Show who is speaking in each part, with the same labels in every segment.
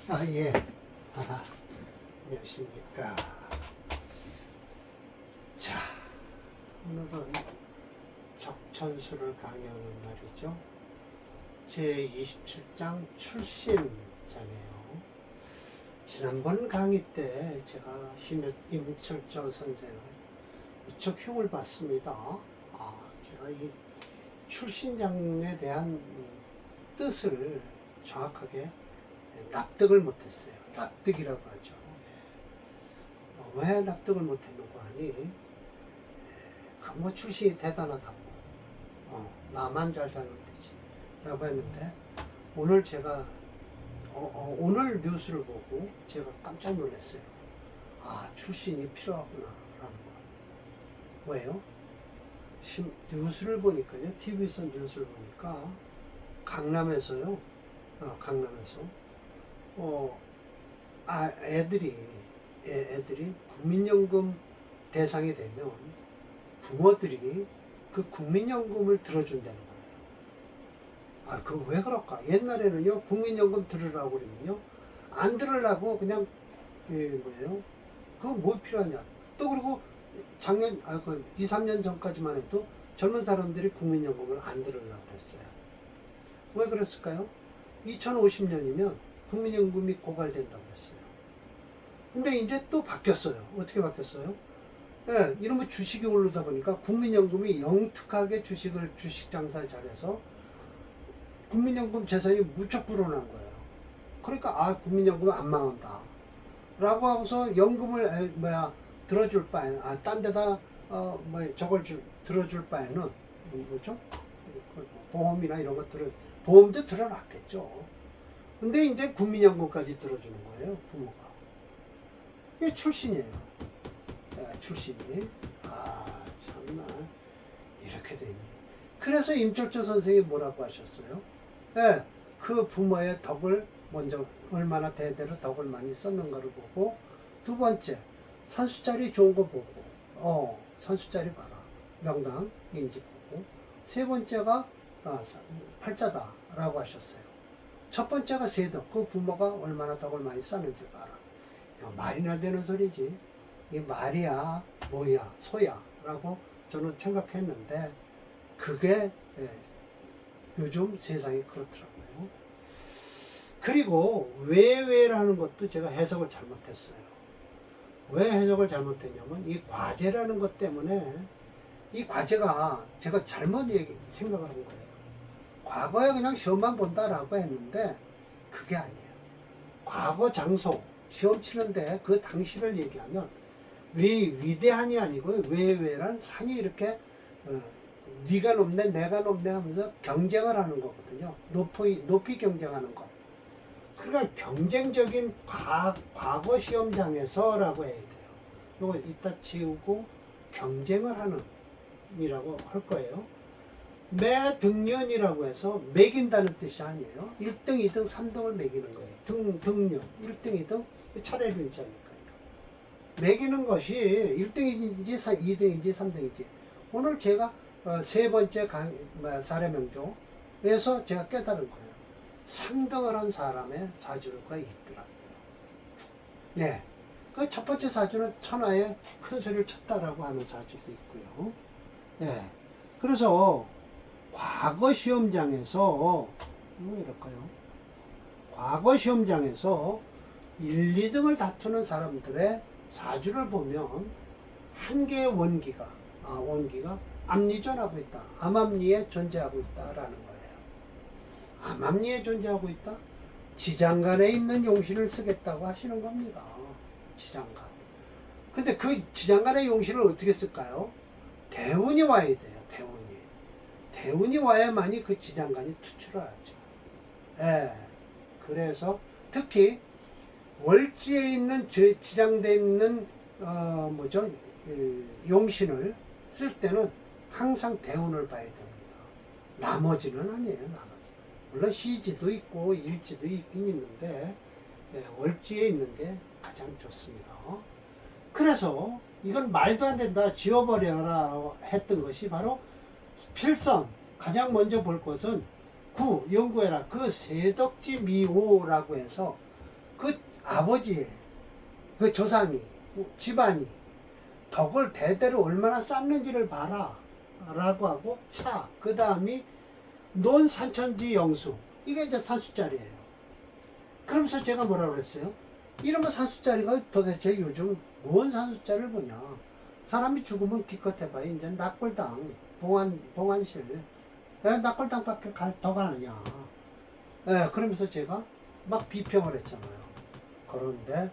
Speaker 1: 예. 안녕하십니까. 자, 오늘은 적천수를 강의하는 날이죠. 제27장 출신자네요. 지난번 강의 때 제가 임철조 선생을 무척 흉을 봤습니다. 제가 이 출신장에 대한 뜻을 정확하게 납득을 못했어요. 납득이라고 하죠. 왜 납득을 못했는고 하니, 뭐 출신이 대단하다고, 나만 잘 살면 되지 라고 했는데, 오늘 제가 오늘 뉴스를 보고 제가 깜짝 놀랐어요. 출신이 필요하구나 라는 거. 왜요? 뉴스를 보니까요, TV에서 뉴스를 보니까 강남에서요, 강남에서 애들이 국민연금 대상이 되면 부모들이 그 국민연금을 들어준다는 거예요. 그거 왜 그럴까? 옛날에는요, 국민연금 들으라고 그러면요, 안 들으려고 그냥, 그거 뭐 필요하냐. 또 그리고 작년, 2, 3년 전까지만 해도 젊은 사람들이 국민연금을 안 들으려고 했어요. 왜 그랬을까요? 2050년이면 국민연금이 고갈된다고 했어요. 근데 이제 또 바뀌었어요. 어떻게 바뀌었어요? 이러면 주식이 오르다 보니까 국민연금이 영특하게 주식 장사를 잘해서 국민연금 재산이 무척 불어난 거예요. 그러니까 국민연금은 안 망한다 라고 하고서 연금을 들어줄 바에는 딴 데다 들어줄 바에는 뭐죠? 보험이나 이런 거 보험도 들어놨겠죠. 근데 이제 국민연금까지 들어주는 거예요, 부모가. 이게 출신이에요. 출신이. 정말 이렇게 되니. 그래서 임철조 선생이 뭐라고 하셨어요? 그 부모의 덕을 먼저 얼마나 대대로 덕을 많이 썼는가를 보고, 두 번째 산수자리 좋은 거 보고, 산수자리 봐라, 명당인지 보고, 세 번째가 팔자다 라고 하셨어요. 첫 번째가 세덕, 그 부모가 얼마나 덕을 많이 쌓는지 봐라. 말이나 되는 소리지. 이 말이야 뭐야 소야 라고 저는 생각했는데, 그게 요즘 세상이 그렇더라고요. 그리고 왜라는 것도 제가 해석을 잘못했어요. 왜 해석을 잘못했냐면, 이 과제라는 것 때문에, 이 과제가 제가 잘못 생각을 한 거예요. 과거에 그냥 시험만 본다라고 했는데 그게 아니에요. 과거 장소 시험 치는데 그 당시를 얘기하면 위대한이 아니고요, 왜란 산이 이렇게 네가 높네 내가 높네 하면서 경쟁을 하는 거거든요. 높이 경쟁하는 것. 그러니까 경쟁적인 과거 시험장에서 라고 해야 돼요. 이거 이따 지우고 경쟁을 하는 이라고 할 거예요. 매등년이라고 해서 매긴다는 뜻이 아니에요. 1등, 2등, 3등을 매기는 거예요. 등년, 1등, 2등, 차례 문자니까요. 매기는 것이 1등인지 2등인지 3등인지. 오늘 제가 세 번째 사례명조에서 제가 깨달은 거예요. 3등을 한 사람의 사주가 있더라고요. 네. 그 첫 번째 사주는 천하에 큰 소리를 쳤다라고 하는 사주도 있고요. 네. 그래서 과거 시험장에서, 이럴까요? 과거 시험장에서 1, 2등을 다투는 사람들의 사주를 보면 한 개의 원기가 암리존하고 있다. 암암리에 존재하고 있다라는 거예요. 암암리에 존재하고 있다? 지장간에 있는 용신을 쓰겠다고 하시는 겁니다. 지장간. 근데 그 지장간의 용신을 어떻게 쓸까요? 대운이 와야 돼요. 대운이 와야만이 그 지장간이 투출하죠. 그래서 특히 월지에 있는 지장되어 있는 용신을 쓸 때는 항상 대운을 봐야 됩니다. 나머지는 아니에요. 물론 시지도 있고 일지도 있긴 있는데, 월지에 있는 게 가장 좋습니다. 그래서 이건 말도 안 된다, 지워버려라 했던 것이 바로 필선. 가장 먼저 볼 것은 연구해라. 그 세덕지 미호라고 해서 그 아버지, 그 조상이, 집안이 덕을 대대로 얼마나 쌓는지를 봐라 라고 하고 차, 그 다음이 논 산천지 영수, 이게 이제 산수짜리예요. 그러면서 제가 뭐라고 그랬어요? 이러면 산수짜리가 도대체 요즘 뭔 산수짜리를 보냐. 사람이 죽으면 기껏 해봐야 이제 낙골당, 봉안실, 낙골당밖에 더 가느냐. 그러면서 제가 막 비평을 했잖아요. 그런데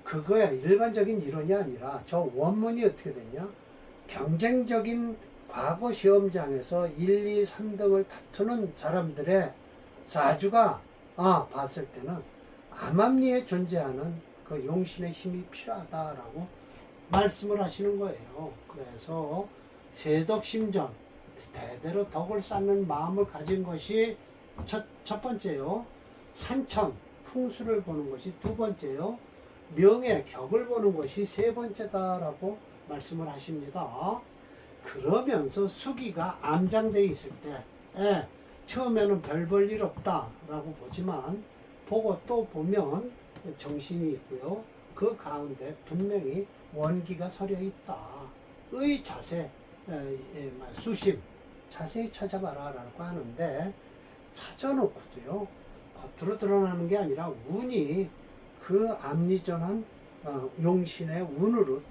Speaker 1: 그거야 일반적인 이론이 아니라 저 원문이 어떻게 됐냐? 경쟁적인 과거 시험장에서 1, 2, 3등을 다투는 사람들의 사주가 봤을 때는 암암리에 존재하는 그 용신의 힘이 필요하다라고 말씀을 하시는 거예요. 그래서 세덕심전, 대대로 덕을 쌓는 마음을 가진 것이 첫 번째요. 산천, 풍수를 보는 것이 두 번째요. 명예, 격을 보는 것이 세 번째다라고 말씀을 하십니다. 그러면서 수기가 암장되어 있을 때 처음에는 별 볼 일 없다라고 보지만 보고 또 보면 정신이 있고요. 그 가운데 분명히 원기가 서려 있다. 의 자세, 수심, 자세히 찾아봐라 라고 하는데 찾아놓고도요. 겉으로 드러나는 게 아니라 운이 그 암리전한 용신의 운으로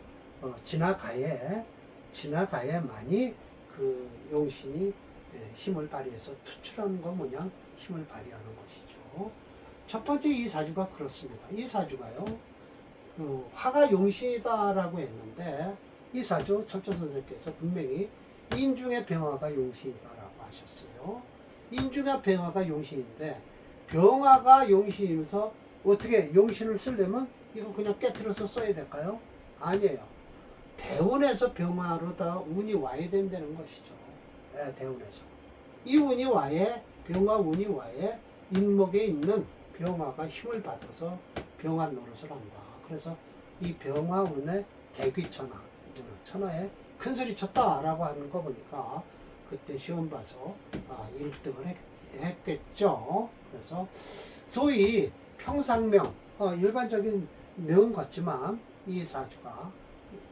Speaker 1: 지나가야만이 그 용신이 힘을 발휘해서 투출하는 것 모양 힘을 발휘하는 것이죠. 첫 번째 이 사주가 그렇습니다. 이 사주가요. 화가 용신이다라고 했는데 이 사주 철조 선생님께서 분명히 인중의 병화가 용신이다라고 하셨어요. 인중의 병화가 용신인데 병화가 용신이면서 어떻게 용신을 쓰려면 이거 그냥 깨트려서 써야 될까요? 아니에요. 대운에서 병화로 다 운이 와야 된다는 것이죠. 대운에서. 이 운이 와야, 병화 운이 와야 인목에 있는 병화가 힘을 받아서 병화 노릇을 한다. 그래서 이 병화 운의 대귀천하, 천하에 큰 소리 쳤다라고 하는 거 보니까 그때 시험 봐서 1등을 했겠죠. 그래서 소위 평상명, 일반적인 명 같지만 이 사주가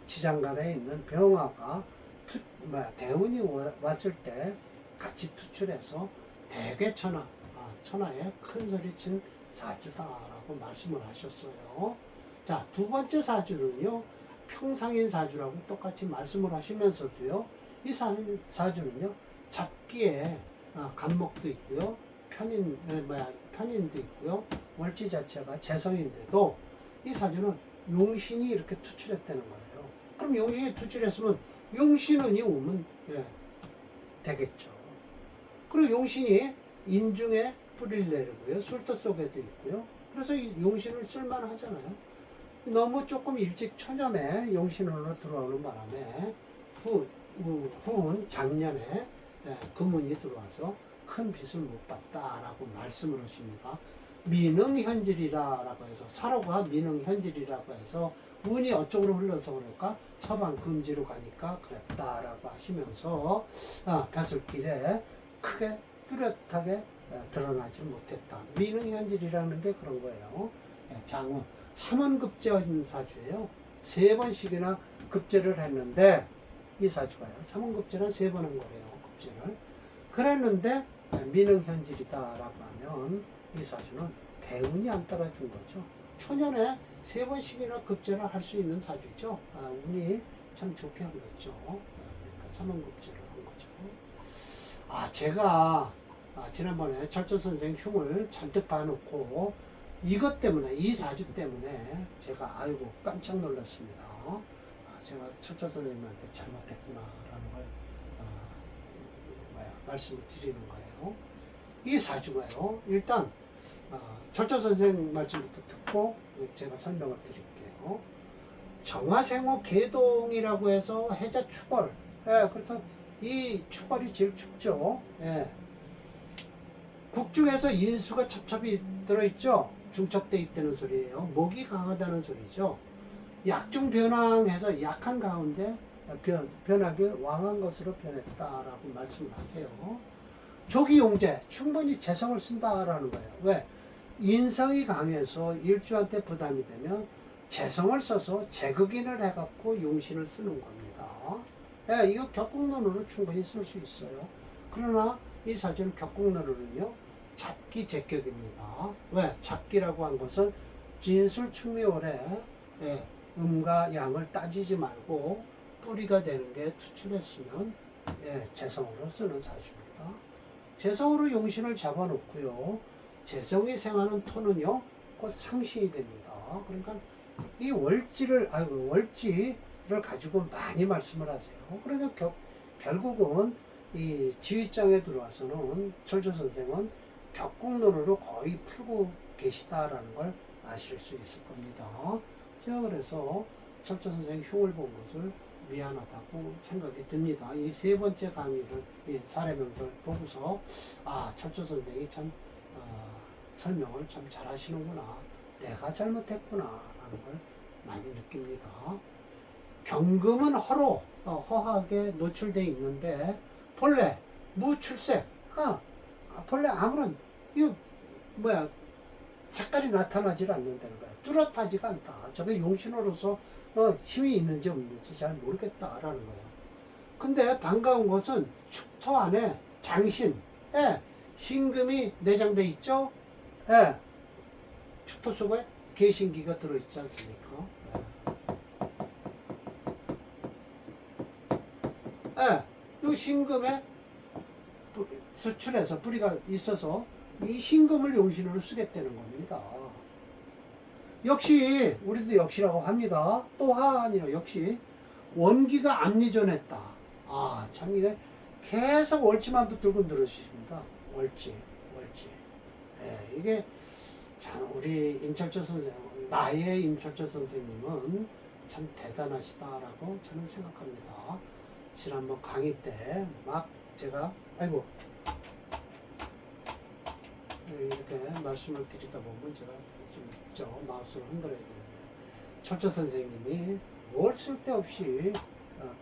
Speaker 1: 지장간에 있는 병화가 대운이 왔을 때 같이 투출해서 대개천하, 천하에 큰 소리 친 사주다라고 말씀을 하셨어요. 자, 두 번째 사주는요, 평상인 사주라고 똑같이 말씀을 하시면서도요, 이 사주는요, 잡기에 간목도 있고요, 편인도 있고요, 월지 자체가 재성인데도 이 사주는 용신이 이렇게 투출했다는 거예요. 그럼 용신이 투출했으면 용신운이 오면 되겠죠. 그리고 용신이 인중에 뿌리를 내리고요, 술도 속에도 있고요. 그래서 이 용신을 쓸만하잖아요. 너무 조금 일찍 초년에 용신운으로 들어오는 바람에 후운 작년에 금운이 들어와서 큰 빚을 못 봤다라고 말씀을 하십니다. 미능현질이라고 해서 사로가 미능현질이라고 해서 운이 어쪽으로 흘러서 그럴까 서방 금지로 가니까 그랬다라고 하시면서 벼슬길에 크게 뚜렷하게 드러나지 못했다. 미능현질이라는 게 그런 거예요. 장운 3원급제인 사주예요. 3번씩이나 급제를 했는데 이 사주가요. 3원급제는 3번 한 거예요. 급제를. 그랬는데 미능현질이다라고 하면 이 사주는 대운이 안 따라준 거죠. 초년에 3번씩이나 급제를 할 수 있는 사주죠. 운이 참 좋게 한 거죠. 그러니까 3원급제를 한 거죠. 제가 지난번에 철조 선생 흉을 잔뜩 봐놓고 이것 때문에, 이 사주 때문에 제가 아이고 깜짝 놀랐습니다. 제가 철조 선생님한테 잘못했구나라는 걸 말씀을 드리는 거예요. 이 사주가요, 일단 철조 선생 말씀부터 듣고 제가 설명을 드릴게요. 정화생호 계동이라고 해서 해자 축월, 그래서 이 축월이 제일 춥죠. 국중에서 인수가 첩첩이 들어있죠. 중첩돼 있다는 소리예요. 목이 강하다는 소리죠. 약중변왕해서 약한 가운데 변하길 왕한 것으로 변했다라고 말씀을 하세요. 조기용제, 충분히 재성을 쓴다라는 거예요. 왜? 인성이 강해서 일주한테 부담이 되면 재성을 써서 재극인을 해갖고 용신을 쓰는 겁니다. 예, 이거 격국론으로 충분히 쓸 수 있어요. 그러나 이 사주는 격국론으로는요, 잡기 제격입니다. 왜? 잡기라고 한 것은 진술충묘월에 예, 음과 양을 따지지 말고 뿌리가 되는 게 투출했으면 예, 재성으로 쓰는 사주입니다. 재성으로 용신을 잡아놓고요. 재성이 생하는 토는요, 곧 상신이 됩니다. 그러니까 이 월지를 가지고 많이 말씀을 하세요. 그러니까 결국은 이 지휘장에 들어와서는 철조 선생은 격국론으로 거의 풀고 계시다라는 걸 아실 수 있을 겁니다. 제가 그래서 철조 선생이 흉을 본 것을 미안하다고 생각이 듭니다. 이 세 번째 강의를 사례명들 보고서 철조 선생이 참 설명을 참 잘하시는구나, 내가 잘못했구나 라는 걸 많이 느낍니다. 경금은 허하게 노출되어 있는데 본래 무출색, 본래 아무런 이거 색깔이 나타나질 않는다는 거야. 뚜렷하지가 않다. 저게 용신으로서 힘이 있는지 없는지 잘 모르겠다라는 거예요. 근데 반가운 것은 축토 안에 장신, 신금이 내장돼 있죠. 축토 속에 개신기가 들어있지 않습니까? 이 신금에 수출해서 뿌리가 있어서 이 신금을 용신으로 쓰겠다는 겁니다. 역시 우리도 역시라고 합니다. 또한 역시 원기가 암리존했다. 참 이게 계속 월지만 붙들고 늘어지십니다. 월지. 이게 참 우리 임철조 선생, 나의 임철조 선생님은 참 대단하시다라고 저는 생각합니다. 지난번 강의 때 막 제가 이렇게 말씀을 드리다 보면 제가 좀 마우스를 흔들어야 되는데, 철조 선생님이 뭘 쓸데없이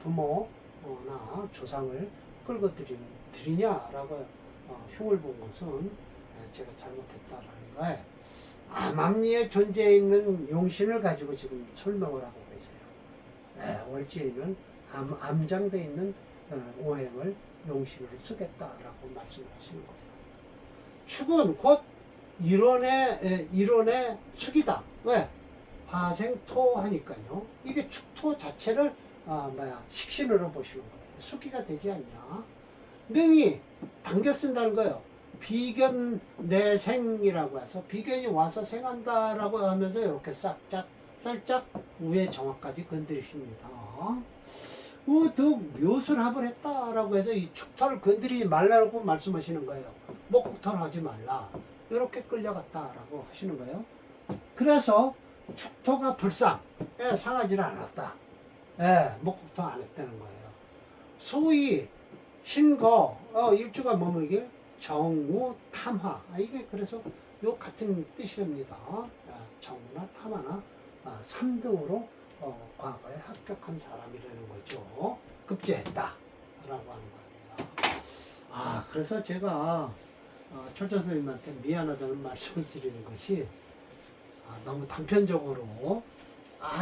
Speaker 1: 부모나 조상을 끌고 드리냐라고 흉을 본 것은 제가 잘못했다라는 거예요. 암암리에 존재해 있는 용신을 가지고 지금 설명을 하고 계세요. 월지에 있는 암장되어 있는 오행을 용신으로 쓰겠다라고 말씀을 하시는 거예요. 축은 곧 이론의 축이다. 왜? 화생토 하니까요. 이게 축토 자체를 식신으로 보시는 거예요. 숙기가 되지 않냐. 능이 당겨 쓴다는 거예요. 비견 내생이라고 해서 비견이 와서 생한다라고 하면서 이렇게 살짝 위에 정화까지 건드리십니다. 더 묘술합을 했다라고 해서 이 축토를 건드리지 말라고 말씀하시는 거예요. 목국토를 하지 말라. 이렇게 끌려갔다라고 하시는 거예요. 그래서 축토가 상하지를 않았다. 목국토 안 했다는 거예요. 소위 신거, 일주가 머물길 정우 탐화. 이게 그래서 요 같은 뜻이랍니다. 정우나 탐화나 3등으로 과거에 합격한 사람이라는 거죠. 급제했다 라고 하는 겁니다. 그래서 제가 철조 선생님한테 미안하다는 말씀을 드리는 것이 너무 단편적으로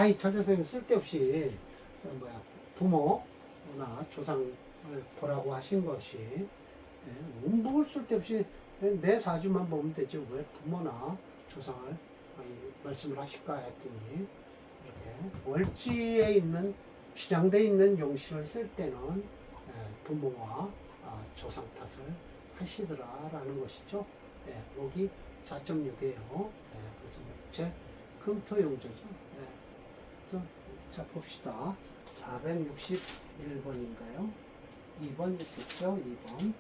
Speaker 1: 이 철조 선생님 쓸데없이 부모나 조상을 보라고 하신 것이 뭘 쓸데없이 내 사주만 보면 되지 왜 부모나 조상을 말씀을 하실까 했더니, 이렇게 월지에 있는 지장되어 있는 용신을 쓸 때는 부모와 조상 탓을 하시더라라는 것이죠. 목이 4.6이에요. 그래서 제 금토용조죠. 그래서 자 봅시다. 461번인가요? 2번 있겠죠? 2번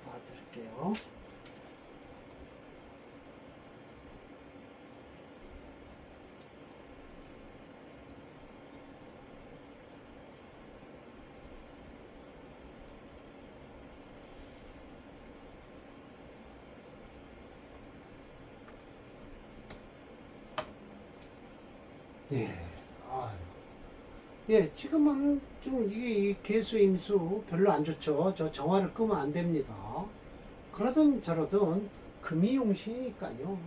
Speaker 1: 봐드릴게요. 지금은 좀 이게 개수 임수 별로 안 좋죠. 저 정화를 끄면 안 됩니다. 그러든 저러든 금이 용신이니까요.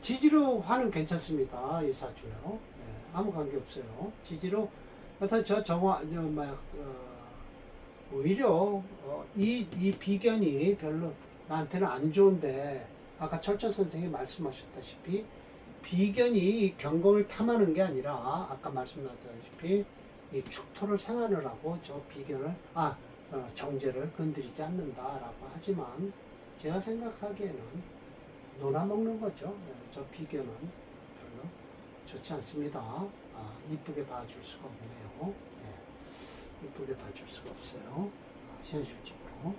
Speaker 1: 지지로 화는 괜찮습니다. 이 사주요. 아무 관계 없어요. 지지로 일단 저 정화 오히려 이 비견이 별로 나한테는 안 좋은데 아까 철저 선생이 말씀하셨다시피 비견이 경공을 탐하는 게 아니라 아까 말씀하셨다시피 이 축토를 생하느라고 저 비견을 정제를 건드리지 않는다라고 하지만 제가 생각하기에는 놀아먹는 거죠. 저 비견은 별로 좋지 않습니다. 이쁘게 봐줄 수가 없네요. 이쁘게 봐줄 수가 없어요. 현실적으로.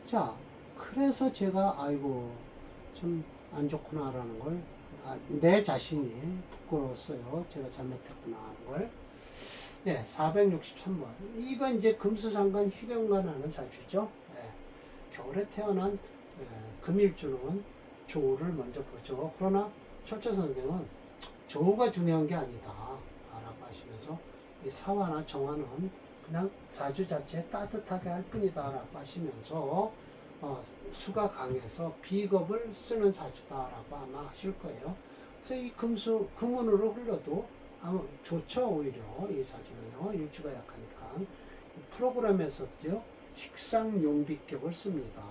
Speaker 1: 자, 그래서 제가 아이고 좀 안 좋구나라는 걸 내 자신이 부끄러웠어요. 제가 잘못했구나 하는 걸. 463번. 이건 이제 금수상관 희경관하는 사주죠. 겨울에 태어난 금일주는 조우를 먼저 보죠. 그러나 철저 선생은 조우가 중요한 게 아니다 라고 하시면서 이 사화나 정화는 그냥 사주 자체에 따뜻하게 할 뿐이다 라고 하시면서 수가 강해서 비겁을 쓰는 사주다라고 아마 하실 거예요. 그래서 이 금운으로 흘러도 아마 좋죠. 오히려 이 사주는요. 일주가 약하니까 프로그램에서도요. 식상용비격을 씁니다.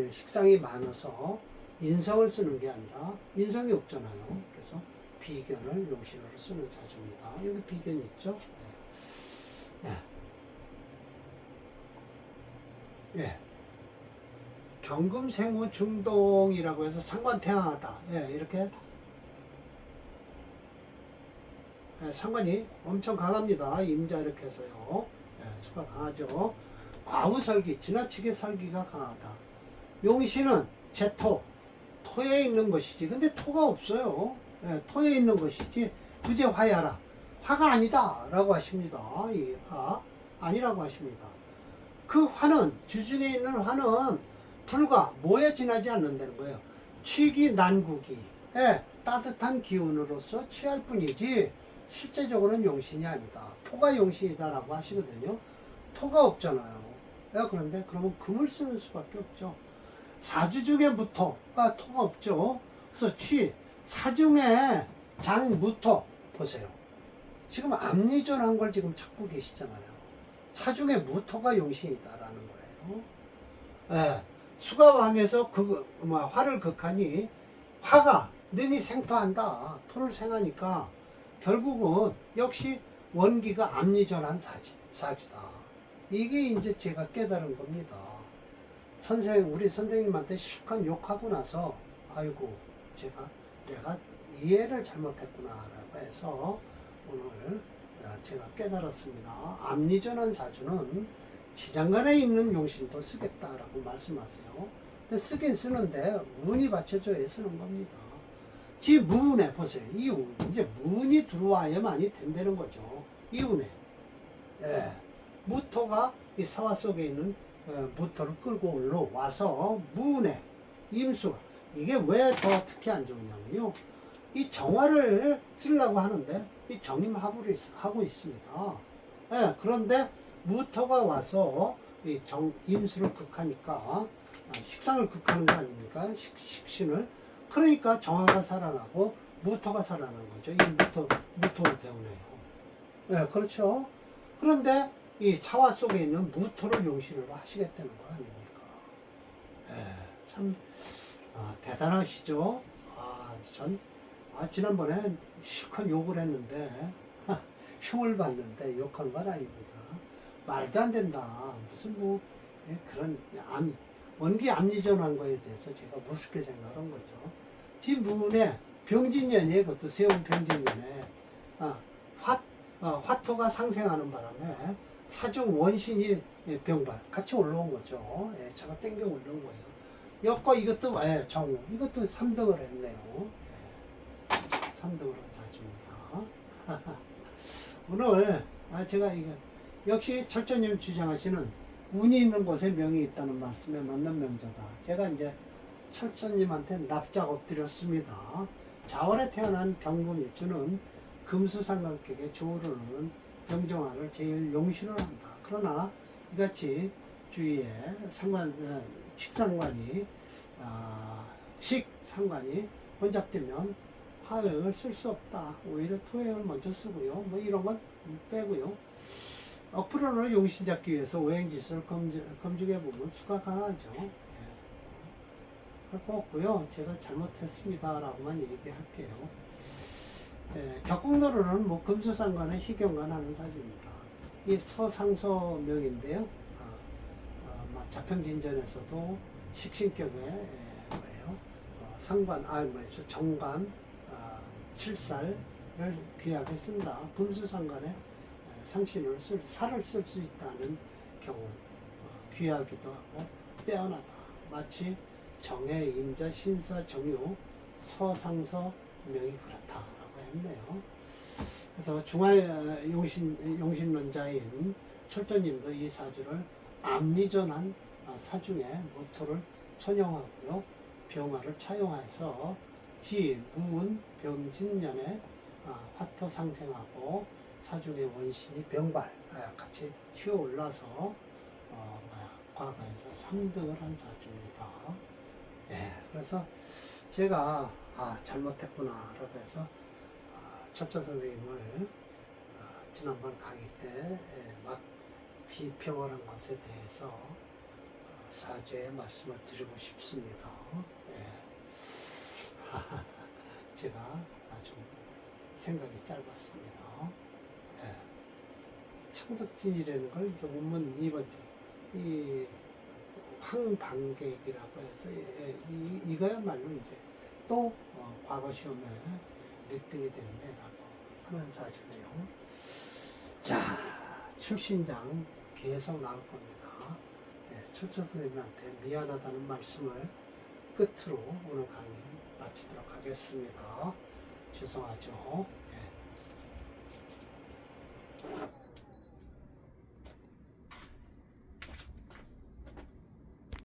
Speaker 1: 식상이 많아서 인성을 쓰는 게 아니라 인성이 없잖아요. 그래서 비견을 용신으로 쓰는 사주입니다. 여기 비견 있죠? 경금생후 중동이라고 해서 상관태양하다. 이렇게 상관이 엄청 강합니다. 임자 이렇게 해서요. 수가 강하죠. 과우설기, 지나치게 설기가 강하다. 용신은 제토, 토에 있는 것이지. 근데 토가 없어요. 토에 있는 것이지. 부재 화야라. 화가 아니다. 라고 하십니다. 이 화 아니라고 하십니다. 그 화는, 주중에 있는 화는 불과 뭐에 지나지 않는다는 거예요. 취기, 난국이. 따뜻한 기운으로서 취할 뿐이지 실제적으로는 용신이 아니다. 토가 용신이다라고 하시거든요. 토가 없잖아요. 그런데 그러면 금을 쓰는 수밖에 없죠. 사주 중에 무토가 토가 없죠. 그래서 사중에 장무토 보세요. 지금 앞니전한 걸 지금 찾고 계시잖아요. 사중에 무토가 용신이다라는 거예요. 수가 왕에서 화를 극하니 화가 능히 생토한다. 토를 생하니까 결국은 역시 원기가 앞니전한 사주다. 이게 이제 제가 깨달은 겁니다. 우리 선생님한테 실컷 욕하고 나서 아이고 내가 이해를 잘못했구나 라고 해서 오늘 제가 깨달았습니다. 앞니전한 사주는 지장간에 있는 용신도 쓰겠다라고 말씀하세요. 근데 쓰긴 쓰는데 운이 받쳐줘야 쓰는 겁니다. 무운에 보세요. 이 운, 이제 무운이 들어와야만이 된다는 거죠. 이 운에. 무토가 이 사화 속에 있는 무토를 끌고 올라와서 무운에 임수가 이게 왜 더 특히 안 좋으냐면요. 이 정화를 쓰려고 하는데 이 정임하고 있습니다. 그런데 무토가 와서 이 임수를 극하니까 식상을 극하는 거 아닙니까? 식신을. 그러니까 정화가 살아나고 무토가 살아나는 거죠. 이 무토 때문에요. 그렇죠. 그런데 이 사화 속에 있는 무토를 용신으로 하시겠다는 거 아닙니까? 참 대단하시죠. 지난번에 실컷 욕을 했는데 흉을 봤는데 욕한 건 아닙니다. 말도 안 된다. 무슨 그런 원기 앞니전한 거에 대해서 제가 무섭게 생각한 거죠. 지문에 병진년이에요. 그것도 세운 병진년에 화토가 상생하는 바람에 사중 원신이 병발 같이 올라온 거죠. 제가 땡겨 올라온 거예요. 여거 이것도 정우 이것도 3등을 했네요. 3등을 한 사주입니다. 오늘 제가 역시 철저님 주장하시는 운이 있는 곳에 명이 있다는 말씀에 맞는 명저다. 제가 이제 철저님한테 납작 엎드렸습니다. 자월에 태어난 경금일주는 금수상관격에 조우르는 병정화를 제일 용신을 한다. 그러나 이같이 주위에 식상관이 식상관이 혼잡되면 화행을 쓸 수 없다. 오히려 토행을 먼저 쓰고요. 뭐 이런 건 빼고요. 억프로는 용신 잡기 위해서 오행지수를 검증해보면 수가 강하죠. 예. 할 거 없고요. 제가 잘못했습니다. 라고만 얘기할게요. 예. 격공도로는 뭐 금수상관의 희경관 하는 사진입니다. 이 서상서명인데요. 자평진전에서도 식신격에 뭐예요? 상관, 정관, 칠살을 귀하게 쓴다. 금수상관에 상신을 살을 쓸 수 있다는 경우 귀하기도 하고 빼어나다. 마치 정해, 임자, 신사, 정유, 서상서, 명이 그렇다라고 했네요. 그래서 용신론자인 철조님도 이 사주를 암리전한 사중에 무토를 선용하고요. 병화를 차용해서 지, 무운, 병진년에 화토 상생하고 사중의 원신이 병발 같이 튀어올라서 과거에서 3등을 한 사주입니다. 예, 그래서 제가 잘못했구나 라고 해서 철저 선생님을 지난번 강의 때 막 비평을 한 것에 대해서 사죄의 말씀을 드리고 싶습니다. 예. 제가 좀 생각이 짧았습니다. 예. 청덕진이라는 걸 논문 2번째 이 황방객이라고 해서 이거야말로 이제 또 과거 시험에 몇 등이 됐네라고 하는 사주네요. 자, 출신장 계속 나올 겁니다. 철저 선생님한테 미안하다는 말씀을 끝으로 오늘 강의를 마치도록 하겠습니다. 죄송하죠.